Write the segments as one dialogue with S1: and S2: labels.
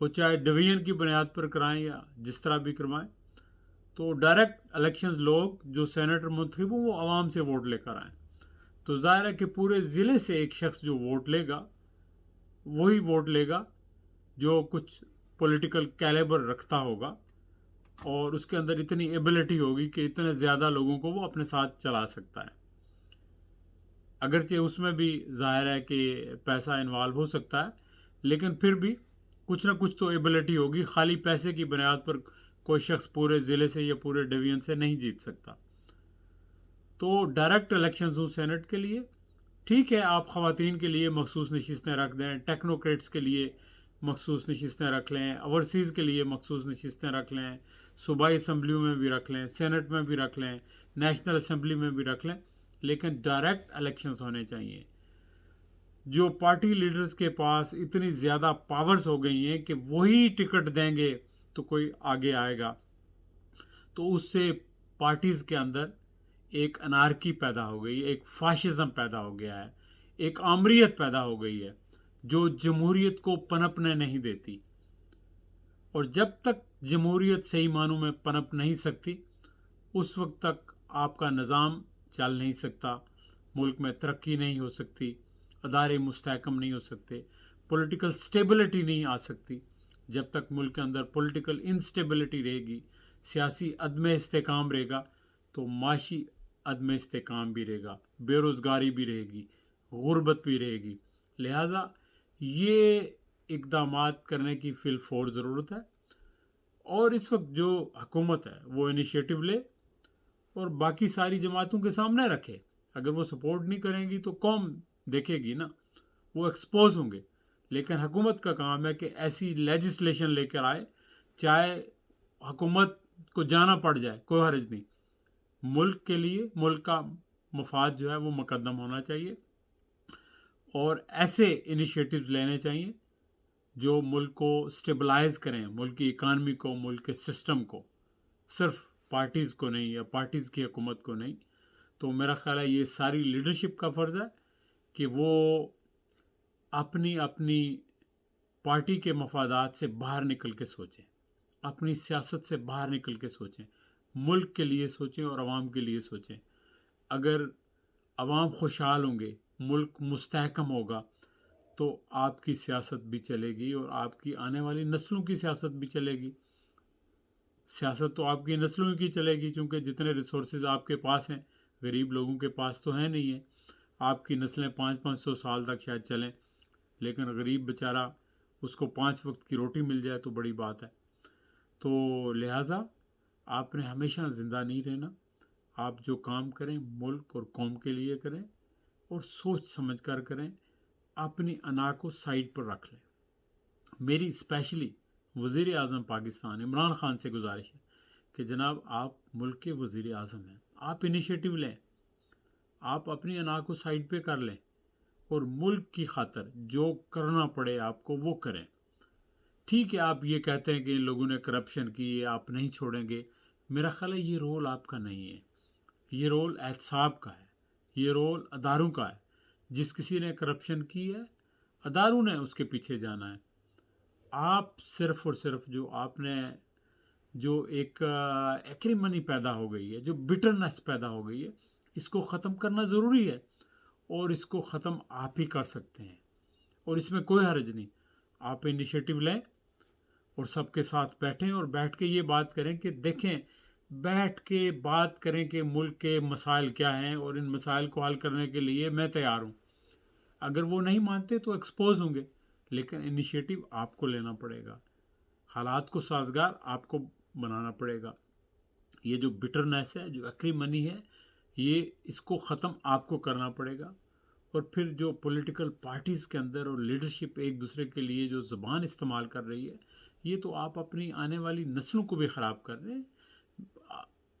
S1: وہ چاہے ڈویژن کی بنیاد پر کرائیں یا جس طرح بھی کروائیں، تو ڈائریکٹ الیکشنز لوگ جو سینیٹر منتخب ہوں وہ عوام سے ووٹ لے کر آئیں، تو ظاہر ہے کہ پورے ضلع سے ایک شخص جو ووٹ لے گا وہی ووٹ لے گا جو کچھ پولیٹیکل کیلیبر رکھتا ہوگا اور اس کے اندر اتنی ایبلٹی ہوگی کہ اتنے زیادہ لوگوں کو وہ اپنے ساتھ چلا سکتا ہے۔ اگرچہ اس میں بھی ظاہر ہے کہ پیسہ انوالو ہو سکتا ہے، لیکن پھر بھی کچھ نہ کچھ تو ایبلٹی ہوگی، خالی پیسے کی بنیاد پر کوئی شخص پورے ضلع سے یا پورے ڈویژن سے نہیں جیت سکتا۔ تو ڈائریکٹ الیکشنز ہوں سینٹ کے لیے، ٹھیک ہے آپ خواتین کے لیے مخصوص نشستیں رکھ دیں، ٹیکنوکریٹس کے لیے مخصوص نشستیں رکھ لیں، اوورسیز کے لیے مخصوص نشستیں رکھ لیں، صوبائی اسمبلیوں میں بھی رکھ لیں، سینٹ میں بھی رکھ لیں، نیشنل اسمبلی میں بھی رکھ لیں، لیکن ڈائریکٹ الیکشنز ہونے چاہیے۔ جو پارٹی لیڈرز کے پاس اتنی زیادہ پاورز ہو گئی ہیں کہ وہی ٹکٹ دیں گے تو کوئی آگے آئے گا، تو اس سے پارٹیز کے اندر ایک انارکی پیدا ہو گئی، ایک فاشزم پیدا ہو گیا ہے، ایک آمریت پیدا ہو گئی ہے جو جمہوریت کو پنپنے نہیں دیتی، اور جب تک جمہوریت صحیح معنوں میں پنپ نہیں سکتی اس وقت تک آپ کا نظام چل نہیں سکتا، ملک میں ترقی نہیں ہو سکتی، ادارے مستحکم نہیں ہو سکتے، پولیٹیکل سٹیبلٹی نہیں آ سکتی۔ جب تک ملک کے اندر پولیٹیکل انسٹیبلٹی رہے گی، سیاسی عدم استحکام رہے گا، تو معاشی عدم استحکام بھی رہے گا، بے روزگاری بھی رہے گی، غربت بھی رہے گی۔ لہٰذا یہ اقدامات کرنے کی فی الفور ضرورت ہے، اور اس وقت جو حکومت ہے وہ انیشیٹو لے اور باقی ساری جماعتوں کے سامنے رکھے۔ اگر وہ سپورٹ نہیں کریں گی تو قوم دیکھے گی نا، وہ ایکسپوز ہوں گے، لیکن حکومت کا کام ہے کہ ایسی لیجسلیشن لے کر آئے، چاہے حکومت کو جانا پڑ جائے کوئی حرج نہیں، ملک کے لیے ملک کا مفاد جو ہے وہ مقدم ہونا چاہیے، اور ایسے انیشیٹوز لینے چاہیے جو ملک کو سٹیبلائز کریں، ملک کی اکانومی کو، ملک کے سسٹم کو، صرف پارٹیز کو نہیں یا پارٹیز کی حکومت کو نہیں۔ تو میرا خیال ہے یہ ساری لیڈرشپ کا فرض ہے کہ وہ اپنی اپنی پارٹی کے مفادات سے باہر نکل کے سوچیں، اپنی سیاست سے باہر نکل کے سوچیں، ملک کے لیے سوچیں اور عوام کے لیے سوچیں۔ اگر عوام خوشحال ہوں گے، ملک مستحکم ہوگا، تو آپ کی سیاست بھی چلے گی اور آپ کی آنے والی نسلوں کی سیاست بھی چلے گی۔ سیاست تو آپ کی نسلوں کی چلے گی، چونکہ جتنے ریسورسز آپ کے پاس ہیں غریب لوگوں کے پاس تو ہیں نہیں ہیں۔ آپ کی نسلیں 500-500 سال تک شاید چلیں، لیکن غریب بیچارہ اس کو 5 وقت کی روٹی مل جائے تو بڑی بات ہے۔ تو لہٰذا آپ نے ہمیشہ زندہ نہیں رہنا، آپ جو کام کریں ملک اور قوم کے لیے کریں اور سوچ سمجھ کر کریں، اپنی انا کو سائڈ پر رکھ لیں۔ میری اسپیشلی وزیر اعظم پاکستان عمران خان سے گزارش ہے کہ جناب آپ ملک کے وزیر اعظم ہیں، آپ انیشیٹو لیں، آپ اپنی انا کو سائڈ پہ کر لیں اور ملک کی خاطر جو کرنا پڑے آپ کو وہ کریں۔ ٹھیک ہے آپ یہ کہتے ہیں کہ ان لوگوں نے کرپشن کی ہے، آپ نہیں چھوڑیں گے، میرا خیال ہے یہ رول آپ کا نہیں ہے، یہ رول احتساب کا ہے، یہ رول اداروں کا ہے۔ جس کسی نے کرپشن کی ہے اداروں نے اس کے پیچھے جانا ہے۔ آپ صرف اور صرف جو آپ نے جو ایک ایکریمنی پیدا ہو گئی ہے، جو بٹرنس پیدا ہو گئی ہے، اس کو ختم کرنا ضروری ہے، اور اس کو ختم آپ ہی کر سکتے ہیں، اور اس میں کوئی حرج نہیں۔ آپ انیشیٹو لیں اور سب کے ساتھ بیٹھیں اور بیٹھ کے یہ بات کریں کہ دیکھیں، بیٹھ کے بات کریں کہ ملک کے مسائل کیا ہیں اور ان مسائل کو حل کرنے کے لیے میں تیار ہوں۔ اگر وہ نہیں مانتے تو ایکسپوز ہوں گے، لیکن انیشیٹو آپ کو لینا پڑے گا، حالات کو سازگار آپ کو بنانا پڑے گا۔ یہ جو بٹرنیس ہے، جو ایکریمنی ہے، یہ اس کو ختم آپ کو کرنا پڑے گا۔ اور پھر جو پولیٹیکل پارٹیز کے اندر اور لیڈرشپ ایک دوسرے کے لیے جو زبان استعمال کر رہی ہے، یہ تو آپ اپنی آنے والی نسلوں کو بھی خراب کر رہے ہیں۔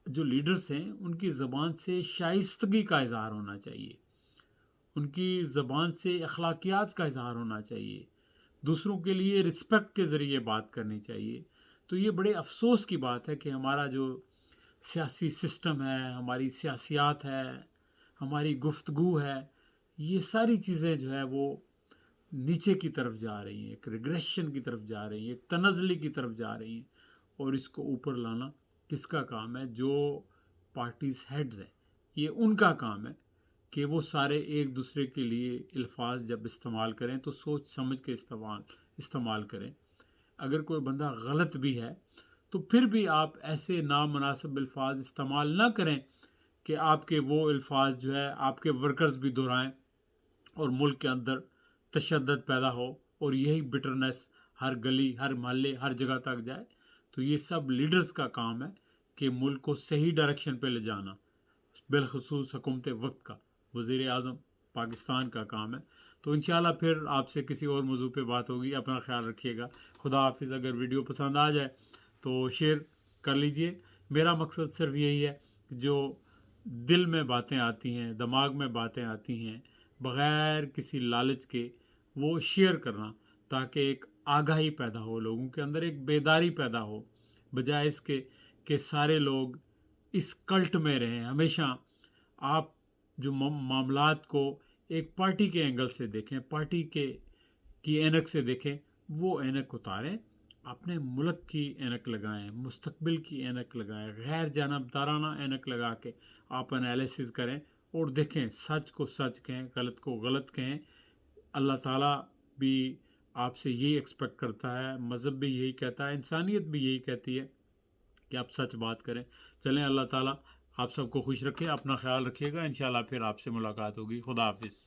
S1: جو لیڈرز ہیں ان کی زبان سے شائستگی کا اظہار ہونا چاہیے، ان کی زبان سے اخلاقیات کا اظہار ہونا چاہیے، دوسروں کے لیے رسپیکٹ کے ذریعے بات کرنی چاہیے۔ تو یہ بڑے افسوس کی بات ہے کہ ہمارا جو سیاسی سسٹم ہے، ہماری سیاسیات ہے، ہماری گفتگو ہے، یہ ساری چیزیں جو ہے وہ نیچے کی طرف جا رہی ہیں، ایک ریگریشن کی طرف جا رہی ہیں، ایک تنزلی کی طرف جا رہی ہیں، اور اس کو اوپر لانا کس کا کام ہے؟ جو پارٹیز ہیڈز ہیں، یہ ان کا کام ہے کہ وہ سارے ایک دوسرے کے لیے الفاظ جب استعمال کریں تو سوچ سمجھ کے استعمال کریں. اگر کوئی بندہ غلط بھی ہے تو پھر بھی آپ ایسے نامناسب الفاظ استعمال نہ کریں کہ آپ کے وہ الفاظ جو ہے آپ کے ورکرز بھی دہرائیں اور ملک کے اندر تشدد پیدا ہو اور یہی بٹرنس ہر گلی، ہر محلے، ہر جگہ تک جائے. تو یہ سب لیڈرز کا کام ہے کہ ملک کو صحیح ڈائریکشن پہ لے جانا، بالخصوص حکومت وقت کا، وزیر اعظم پاکستان کا کام ہے. تو انشاءاللہ پھر آپ سے کسی اور موضوع پہ بات ہوگی. اپنا خیال رکھیے گا. خدا حافظ. اگر ویڈیو پسند آ جائے تو شیئر کر لیجئے. میرا مقصد صرف یہی ہے کہ جو دل میں باتیں آتی ہیں، دماغ میں باتیں آتی ہیں، بغیر کسی لالچ کے وہ شیئر کرنا، تاکہ ایک آگاہی پیدا ہو لوگوں کے اندر، ایک بیداری پیدا ہو، بجائے اس کے کہ سارے لوگ اس کلٹ میں رہیں. ہمیشہ آپ جو معاملات کو ایک پارٹی کے اینگل سے دیکھیں، پارٹی کی اینک سے دیکھیں، وہ اینک اتاریں، اپنے ملک کی اینک لگائیں، مستقبل کی اینک لگائیں، غیر جانبدارانہ اینک لگا کے آپ انالیسز کریں اور دیکھیں، سچ کو سچ کہیں، غلط کو غلط کہیں. اللہ تعالیٰ بھی آپ سے یہی ایکسپیکٹ کرتا ہے، مذہب بھی یہی کہتا ہے، انسانیت بھی یہی کہتی ہے کہ آپ سچ بات کریں. چلیں، اللہ تعالیٰ آپ سب کو خوش رکھے. اپنا خیال رکھیے گا. انشاءاللہ پھر آپ سے ملاقات ہوگی. خدا حافظ.